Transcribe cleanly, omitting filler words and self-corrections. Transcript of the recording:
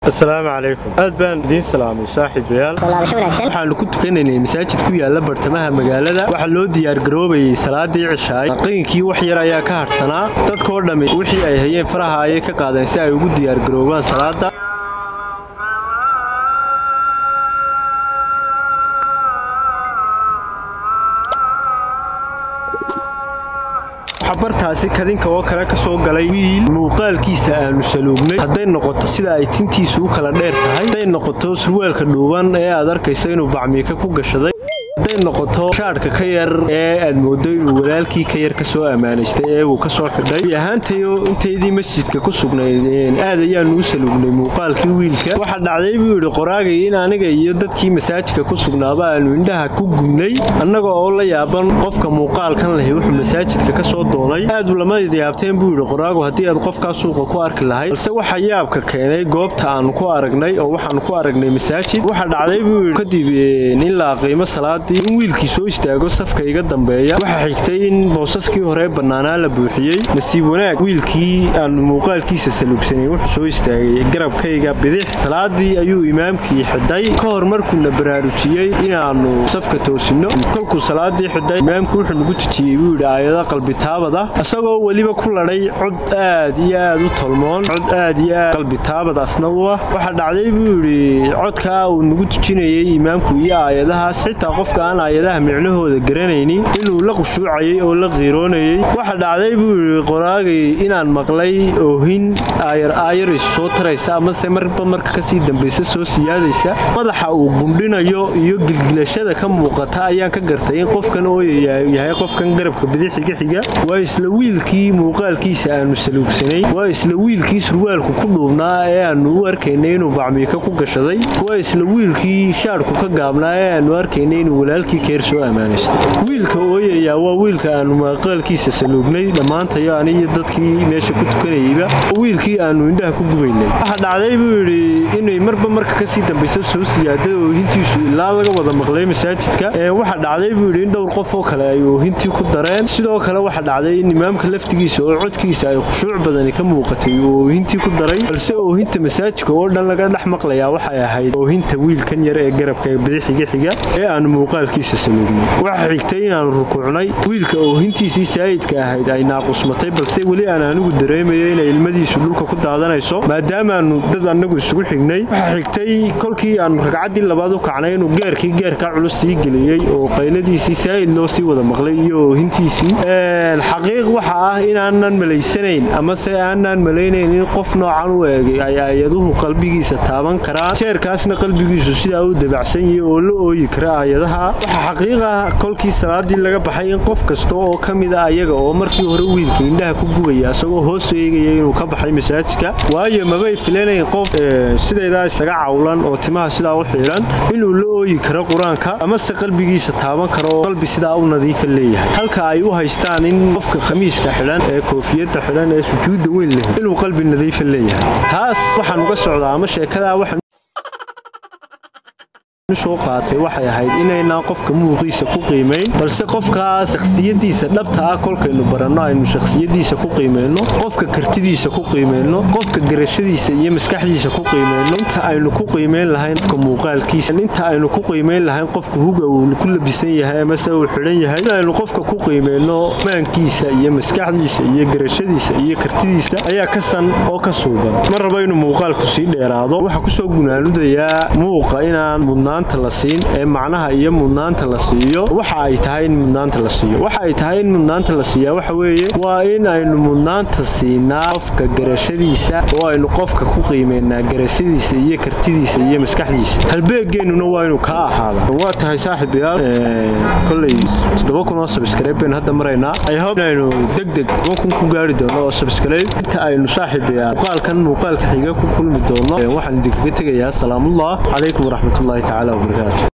السلام عليكم aad baan idin salaamay saaxiibayaal waxaan ku tukanaynay masaajid ku yaala bartamaha magaalada waxa loo diyaar garoobayay salaadii cishaay qiinkii wax yar ayaa ka harsanaa dadkoo dhamay wixii ay hayeen faraha ay ka qaadeen si ay ugu diyaar garoobaan salaada xabartaasi kadinka oo kale ka soo galay wiil muuqaalkiisa aanu saluugnay haday noqoto sida ay tintiisu u kala dheer tahay haday noqoto surwaalka dhuuban ee aad arkayso inuu bacmiika ku gashaday haday noqoto shaarka ka yar ee aad moodo inuu walaalkii ka yar ka soo amaanaystay ee uu ka soo xidhay ahaantayo inteedii masjidka ku sugnaydeen aad ayaanu u saluugnay muuqaalkii wiilka waxa dhacday buu yiri qoraagay in aniga iyo dadkii masaajidka ku sugnaaba aanu indhaha ku gubnay annaga oo la yaaban qofka muuqaalkan leh wuxuu masaajidka ka soo doonay aad u lama yaabteen buu yiri qoraagu hadii aad qofka suuqa ku arki lahayd balse waxa yaabka keenay goobta aan ku aragnay oo waxaan ku aragnay masaajid waxa dhacday buu yiri kadib in la qiimo salaadii in wiilkii soo istaago safka iga dambeeya waxa xigtay in boosaskii hore banaanaa la buuxiyay nasiib wanaag wiilkii aan muuqaalkiisa saluugsanay wuxuu soo istaagay garabkayga bidix salaadii ayuu imaamkii xidhay ka hor markuu baraarujiyay inaanu safka toosino kolkuu salaadii xidhay imaamku wuxuu nagu tujiyay buu yiri aayada qalbi taabada asagoo waliba ku ladhay cod aad iyo aad u tolmoon cod aad iyo aad qalbi taabada asna waxa dhacday buu yiri codka uu nagu tujinayay imaamku iyo aayadahaas xitaa qofka aan aayadaha micnahooda garanaynin inuu la qushuucayay oo la qiiroonayay waxa dhacday buu yiri qoraagay inaan maqlay oohin aayar soo taraysa ama se marka ka sii dambaysa soo siyaadaysa madaxa uu gundhinayo iyo gilgilashada ka muuqata ayaan ka gartay in qofkan oo yahay qofkan garabka bidix xiga waa isla wiilkii muuqaalkiisa aanu saluugsanay waa isla wiilkii surwaalku ku dhuubnaa ee aanu u arkaynay inuu bacmiika ku gashaday waa isla wiilkii shaarku ka gaabnaa ee aanu arkaynay inuu walaalkii keer soo amaanaystay wiilka ooyaya waa wiilka aanu muuqaalkiisa saluugnay dhamaantayo aniga dadkii meesha ku tukanayayba wiilkii aanu indhaha ku gubaynay waxa dhacday buu yiri inay marka ka sii dambayso soo siyaaday oo hintiisu ilaa laga wada maqlay masaajidka waxa dhacday buu yiri in dhowr qof oo kale ay hintii ku dareen sidoo kale waxa dhacday in imaamka laftigiisa oo codkiisa ay khushuuc badan ka muuqatay oo hintii ku daray balse oo hinta masaajidka oo dhan laga dhex maqlaya waxa ay ahayd oo hinta wiilkan yar ee garabka bidix xiga ee aanu muuqaalkiisa saluugnay waxa xigtay inaan rukuucnay wiilka oo hintiisii saayidka ahayd ay naaqusmatay balse wali aan anigu dareemayay in ilmadiisu dhulka ku daadanayso maadaama aanu dad anagu isugu xignay waxa xigtay kolkii aan ragcadii labaad u kacnay inuu geerka culus sii geliyay oo qayladiisii saayid loo sii wada maqlay iyo hintiisii xaqiiq waxa ah inaanan malaysanayn ama se aanan malaynayn in qof noocan u eegay ay aayaduhu qalbigiisa taaban karaan sheerkaasna qalbigiisu sida uu dabacsan yahay oo la ooyi kara aayadaha waxa xaqiiqa kolkii salaadii laga baxay in qof kasto oo kamida ayaga oo markii hore wiilka indhaha ku gubaya asagoo hoos eegaya inuu ka baxay masaajidka waayo mabay filanayeen qof sideeda isaga cawlan oo timaha sida u xiran inuu la ooyi karo quraanka ama se qalbigiisa taaban karo qalbi sida u nadiif leeyahay halka ay u haystaan in qofka khamiiska xiran ee koofiyada xiran ee sujuuda weyn leh inuu qalbi nadiif leeyahay taas waxaan uga socdaa ama sheekada waxaan soo qaatay waxay ahayd inayna qofka muuqiisa ku qiimeyn balse qofkaas shakhsiyadiisa dhabta ah kolkaynu baranno aynu shakhsiyadiisa ku qiimeyno qofka kartidiisa ku qiimeyno qofka garashadiisa iyo maskaxdiisa ku qiimeyno inta aynu ku qiimeyn lahayn qofka muuqaalkiisa inta aynu ku qiimeyn lahayn qofka huga uu ku labisan yahay ama se uu xiran yahay aynu qofka ku qiimeyno maankiisa iyo maskaxdiisa iyo garashadiisa iyo kartidiisa ayaa ka san oo ka suuban mar raba inuu muuqaalku sii dheeraado waxa ku soo gunaanudayaa muuqa inaan mudnaan la siin ee macnaha iyo mudnaanta la siiyo waxa ay tahay in mudnaanta la siiyo waxa ay tahay in mudnaanta la siiyo waxa weeye waa in aynu mudnaanta siinaa qofka garashadiisa oo aynu qofka ku qiimeynaa garashadiisa iyo kartidiisa iyo maskaxdiisa halbeegeennuna waa inuu ka ahaada waa tahay saaxiibayaal kulay 7,000 subscribe hadda maraynaa ay hope inaynu degdeg ku gaari doono oo subscribe inta aynu saaxiibayaal muuqaalka xiga ku kulmi doono waxaan idinkaga tegayaa salaamullaah calaykum waraxmatullaahi tacaala وبركاته.